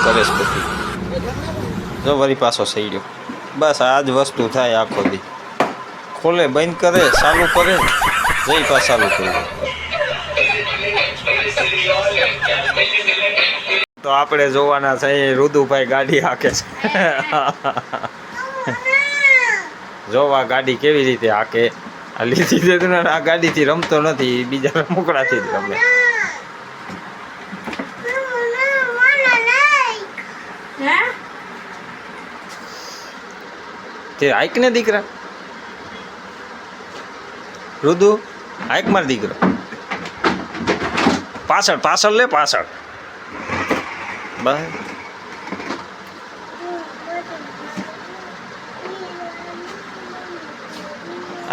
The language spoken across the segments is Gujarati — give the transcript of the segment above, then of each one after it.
કરે છે બધી. જો વળી પાછો સહી ગયો. બસ આ જ વસ્તુ થાય આખો દી. ખોલે બંધ કરે ચાલુ કરે જઈ પાછા ચાલુ કરી દે. તો આપણે જોવાના છે રુદુભાઈ ગાડી હાકે છે. જોવા ગાડી કેવી રીતે હાકે. આ લીધી આ ગાડીથી રમતો નથી, બીજા રમકડાથી જ રમે. તે હાઈક ને દીકરા રુદુ હાઈક માર દીકરો. પાછળ પાછળ લે પાછળ. બસ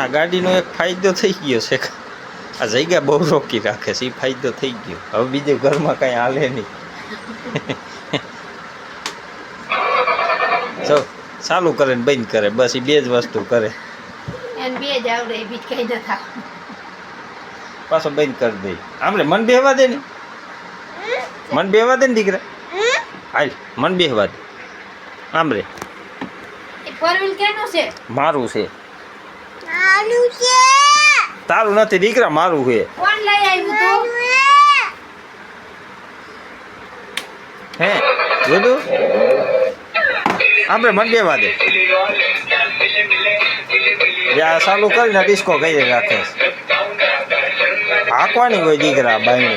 આ ગાડીનો એક ફાયદો થઈ ગયો છે. આ જગ્યા બહુ રોકી રાખે છે, એ ફાયદો થઈ ગયો. હવે બીજું ઘરમાં કઈ હાલે નહીં. જો ચાલુ કરે ને બંધ કરે, બસ એ બે જ વસ્તુ કરે. પાછો બંધ કરી દે. આમરે મન બેહવા દે ને, મન બેહવા દે ને દીકરા. હાલ મન બેહવા દે. આમરે મારું છે. તારું નથી દીકરા, મારું છે. હે બધું આપણે મન બેહવા દે. ચાલુ કરીને ડિસ્કો કરી રાખે. હાંકવાની હોય દીકરા બાઈને.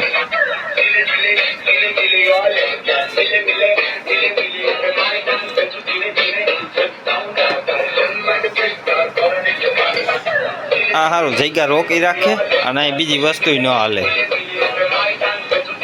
આ સારું જગ્યા રોકી રાખે અને અહીં બીજી વસ્તુ ન હાલે.